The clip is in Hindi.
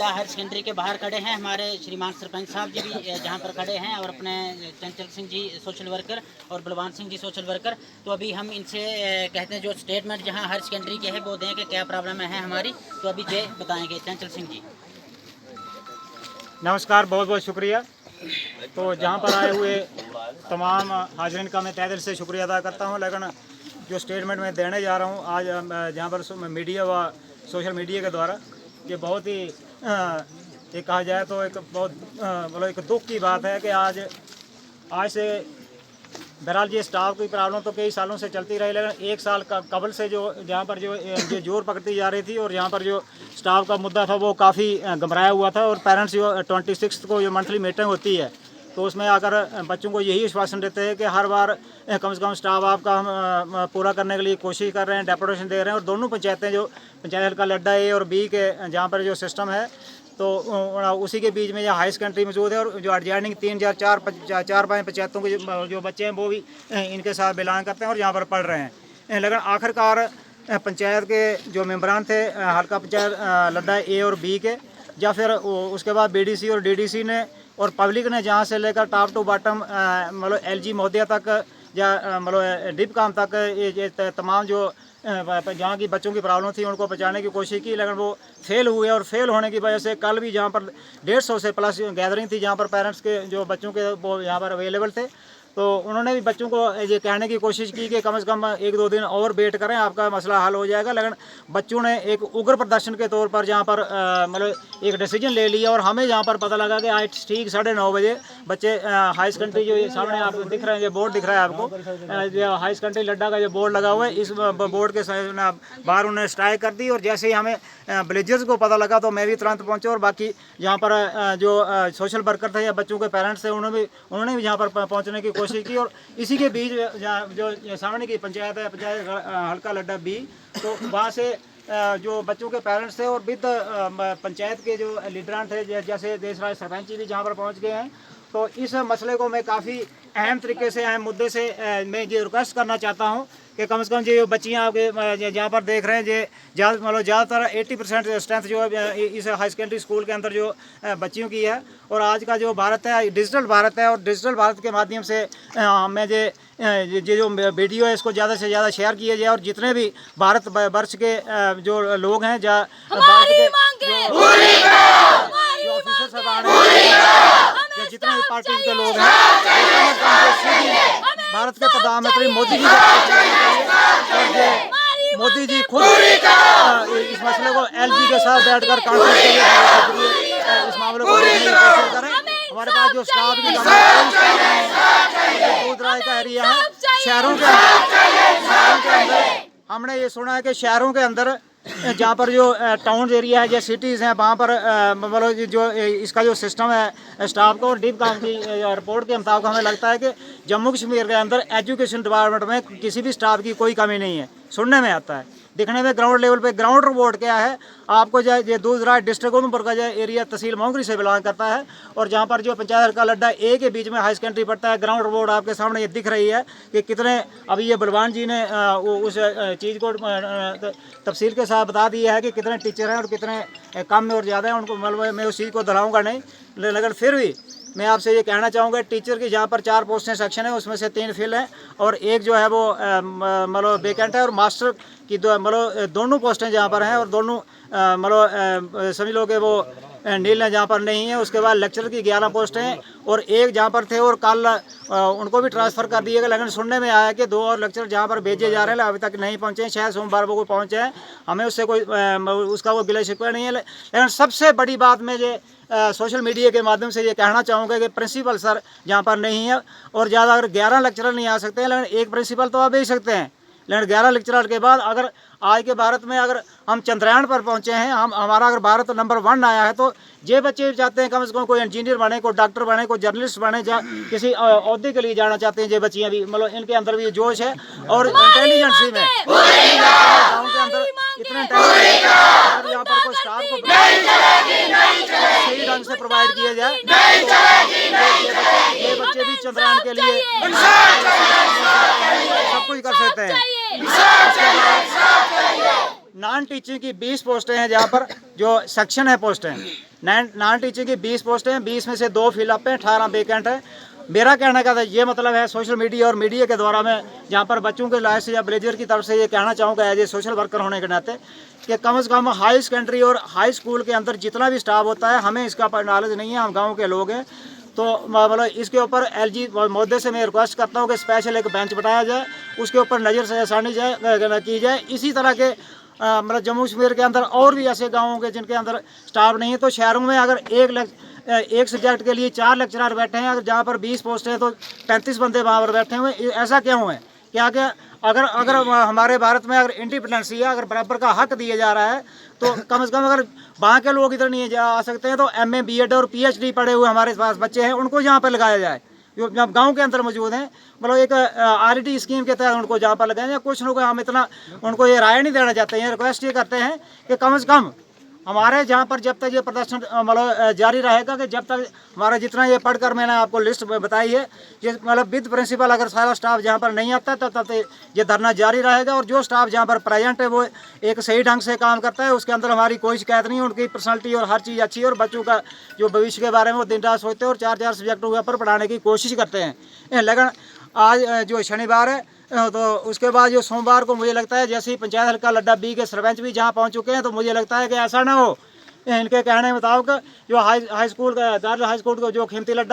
लड्डा हायर सेकेंडरी के बाहर खड़े हैं। हमारे श्रीमान सरपंच साहब जी भी जहाँ पर खड़े हैं और अपने चंचल सिंह जी सोशल वर्कर और बलवान सिंह जी सोशल वर्कर। तो अभी हम इनसे कहते हैं जो स्टेटमेंट जहाँ हायर सेकेंडरी के है वो दें कि क्या प्रॉब्लम है हमारी। तो अभी ये बताएंगे चंचल सिंह जी। नमस्कार, बहुत बहुत शुक्रिया। तो जहाँ पर आए हुए तमाम हाज़रीन का मैं तहे दिल से शुक्रिया अदा करता हूँ। लेकिन जो स्टेटमेंट मैं देने जा रहा हूँ आज जहाँ पर मीडिया व सोशल मीडिया के द्वारा ये बहुत ही ये कहा जाए तो एक बहुत मतलब एक दुख की बात है कि आज से बहरहाल ये स्टाफ की प्रॉब्लम तो कई सालों से चलती रही, लेकिन एक साल कबल से जो जहाँ पर जो जोर पकड़ती जा रही थी और यहाँ पर जो स्टाफ का मुद्दा था वो काफ़ी घबराया हुआ था। और पेरेंट्स जो 26 को जो मंथली मीटिंग होती है तो उसमें आकर बच्चों को यही आश्वासन देते हैं कि हर बार कम से कम स्टाफ आपका हम पूरा करने के लिए कोशिश कर रहे हैं, डेपुटेशन दे रहे हैं। और दोनों पंचायतें जो पंचायत हल्का लड्डा ए और बी के जहाँ पर जो सिस्टम है तो उसी के बीच में जो हाई सेकेंडरी मौजूद है और जो एडजॉइनिंग 3-4-5 पंचायतों के जो बच्चे हैं वो भी इनके साथ बिलोंग करते हैं और यहाँ पर पढ़ रहे हैं। लेकिन आखिरकार पंचायत के जो मेम्बरान थे हल्का पंचायत लड्डा ए और बी के या फिर उसके बाद BDC और DDC ने और पब्लिक ने जहाँ से लेकर टॉप टू बॉटम मतलब LG महोदया तक या मतलब डिप काम तक ये तमाम जो जहाँ की बच्चों की प्रॉब्लम थी उनको पहुँचाने की कोशिश की, लेकिन वो फेल हुए। और फेल होने की वजह से कल भी जहाँ पर 150 से प्लस गैदरिंग थी जहाँ पर पेरेंट्स के जो बच्चों के वो यहाँ पर अवेलेबल थे। तो उन्होंने भी बच्चों को ये कहने की कोशिश की कि कम से कम 1-2 दिन और वेट करें, आपका मसला हल हो जाएगा। लेकिन बच्चों ने एक उग्र प्रदर्शन के तौर पर जहाँ पर मतलब एक डिसीजन ले लिया और हमें जहाँ पर पता लगा कि आज ठीक 9:30 बजे बच्चे हाई सेकेंडरी जो सामने आपको दिख रहे हैं, ये बोर्ड दिख रहा है आपको, जो हाई सेकेंडरी लड्डा का जो बोर्ड लगा हुआ है इस बोर्ड के बाहर उन्होंने स्ट्राइक कर दी। और जैसे ही हमें विलेजर्स को पता लगा तो मैं भी तुरंत पहुँचा और बाकी यहाँ पर जो सोशल वर्कर थे या बच्चों के पेरेंट्स थे उन्होंने भी यहाँ पर पहुँचने की कोशिश की। और इसी के बीच जो सामने की पंचायत है, पंचायत हल्का लड्डा बी, तो वहाँ से जो बच्चों के पेरेंट्स थे और विद पंचायत के जो लीडरान थे जैसे देशराज सरपंच जी भी जहाँ पर पहुँच गए हैं। तो इस मसले को मैं काफ़ी अहम तरीके से अहम मुद्दे से मैं ये रिक्वेस्ट करना चाहता हूँ कि कम से कम जो बच्चियाँ आपके जहाँ पर देख रहे हैं ये ज़्यादातर 80% स्ट्रेंथ जो है इस हाई सेकेंडरी स्कूल के अंदर जो बच्चियों की है। और आज का जो भारत है डिजिटल भारत है और डिजिटल भारत के माध्यम से मैं ये जो वीडियो है इसको ज़्यादा से ज़्यादा शेयर किया जाए और जितने भी भारत वर्ष के जो लोग हैं भारत के जो ऑफिसर साहबान हैं, जितने भी पार्टी के लोग हैं, भारत के प्रधानमंत्री मोदी जी मोदी जी खुद इस मसले को LG के साथ बैठकर कॉन्फ्रेंस के लिए इस मामले को देखने की कोशिश करें। हमारे पास जो स्टाफ की दूर दराज का एरिया है, शहरों के अंदर हमने ये सुना है कि शहरों के अंदर जहाँ पर जो टाउन एरिया है या सिटीज़ हैं वहाँ पर मतलब जो इसका जो सिस्टम है स्टाफ को और डीप काम की रिपोर्ट के मुताबिक हमें लगता है कि जम्मू कश्मीर के अंदर एजुकेशन डिपार्टमेंट में किसी भी स्टाफ की कोई कमी नहीं है, सुनने में आता है। दिखने में ग्राउंड लेवल पे ग्राउंड रिपोर्ट क्या है आपको जो ये दूर दराज डिस्ट्रिक्ट उधमपुर का जो एरिया तहसील मोंगरी से बिलोंग करता है और जहाँ पर जो पंचायत हल्का लड्डा ए के बीच में हाई सेकेंडरी पड़ता है। ग्राउंड रिपोर्ट आपके सामने ये दिख रही है कि कितने अभी ये बलवान जी ने उस चीज़ को तफसील के साथ बता दिया है कि कितने टीचर हैं और कितने कम में और ज़्यादा हैं। उनको मतलब मैं उस चीज़ को दोहराऊँगा नहीं, लेकिन फिर भी मैं आपसे ये कहना चाहूँगा टीचर की जहाँ पर 4 पोस्टें सेक्शन है उसमें से 3 फिल हैं और एक जो है वो मतलब वेकेंट है। और मास्टर की मतलब दोनों पोस्टें जहाँ पर हैं और दोनों मतलब समझ लो कि वो नील है जहाँ पर नहीं है। उसके बाद लेक्चर की 11 पोस्टें हैं और एक जहाँ पर थे और कल उनको भी ट्रांसफ़र कर दिए गए। लेकिन सुनने में आया कि 2 और लेक्चर जहाँ पर भेजे जा रहे हैं अभी तक नहीं पहुँचे हैं, शायद सोमवार को पहुँचे हैं। हमें उससे कोई उसका वो गिला शिकवा नहीं है। लेकिन सबसे बड़ी बात में ये सोशल मीडिया के माध्यम से ये कहना चाहूँगा कि प्रिंसिपल सर जहाँ पर नहीं है और ज़्यादा अगर 11 लेक्चरर नहीं आ सकते हैं लेकिन एक प्रिंसिपल तो आप भेज सकते हैं। लेकिन 11 लेक्चरर के बाद अगर आज के भारत में अगर हम चंद्रयान पर पहुँचे हैं, हमारा अगर भारत नंबर 1 आया है तो ये बच्चे चाहते हैं कम से कम कोई इंजीनियर बने, कोई डॉक्टर बने, कोई जर्नलिस्ट बने, या किसी अहदे के लिए जाना चाहते हैं। ये बच्चियाँ भी मतलब इनके अंदर भी जोश है और इंटेलिजेंसी में गाँव के अंदर इतने इंटेलिजेंट यहाँ पर कोई स्टाफ को सही ढंग से प्रोवाइड किया जाए ये बच्चे भी चंद्रयान के लिए सब कुछ कर सकते हैं। नॉन टीचिंग की 20 पोस्टें हैं जहाँ पर जो सेक्शन है पोस्टें, नॉन टीचिंग की 20 पोस्टें हैं, 20 में से 2 फिलअप हैं, 18 वेकेंट है। मेरा कहने का ये मतलब है, सोशल मीडिया और मीडिया के द्वारा मैं जहाँ पर बच्चों के लाइफ से या ब्लेजर की तरफ से ये कहना चाहूँगा एज ए सोशल वर्कर होने के नाते कि कम से कम हाई सेकेंडरी और हाई स्कूल के अंदर जितना भी स्टाफ होता है, हमें इसका नॉलेज नहीं है, हम गाँव के लोग हैं। तो मतलब इसके ऊपर एलजी मोदी से मैं रिक्वेस्ट करता हूँ कि स्पेशल एक बेंच बैठाया जाए, उसके ऊपर नज़र से आसानी की जाए। इसी तरह के मतलब जम्मू कश्मीर के अंदर और भी ऐसे गाँव होंगे जिनके अंदर स्टाफ नहीं है। तो शहरों में अगर एक सब्जेक्ट के लिए 4 लेक्चरर बैठे हैं, अगर जहाँ पर 20 पोस्ट हैं तो 35 बंदे वहाँ पर बैठे हुए, ऐसा क्यों है? क्या अगर हमारे भारत में अगर इंडिपेंडेंसी है, अगर बराबर का हक दिया जा रहा है, तो कम से कम अगर वहाँ के लोग इधर नहीं आ सकते हैं तो MA BEd और PhD पढ़े हुए हमारे पास बच्चे हैं, उनको यहाँ पर लगाया जाए जो जब गांव के अंदर मौजूद हैं। मतलब एक RED स्कीम के तहत उनको जहाँ पर लगाया जाए। कुछ लोग हम इतना उनको ये राय नहीं देना चाहते हैं, रिक्वेस्ट ये करते हैं कि कम से कम हमारे जहाँ पर जब तक ये प्रदर्शन मतलब जारी रहेगा, कि जब तक हमारा जितना ये पढ़कर मैंने आपको लिस्ट बताई है, ये मतलब विद प्रिंसिपल अगर सारा स्टाफ जहाँ पर नहीं आता तब तक ये धरना जारी रहेगा। और जो स्टाफ जहाँ पर प्रेजेंट है वो एक सही ढंग से काम करता है, उसके अंदर हमारी कोई शिकायत नहीं है, उनकी पर्सनैलिटी और हर चीज़ अच्छी है, और बच्चों का जो भविष्य के बारे में वो दिन रात सोचते हैं और 4-4 सब्जेक्टों के ऊपर पढ़ाने की कोशिश करते हैं। लेकिन आज जो शनिवार है तो उसके बाद जो सोमवार को मुझे लगता है जैसे ही पंचायत हल्का लड्डा B के सरपंच भी जहाँ पहुँच चुके हैं, तो मुझे लगता है कि ऐसा ना हो, इनके कहने के मुताबिक जो हाई स्कूल का जो कीमती लड्डा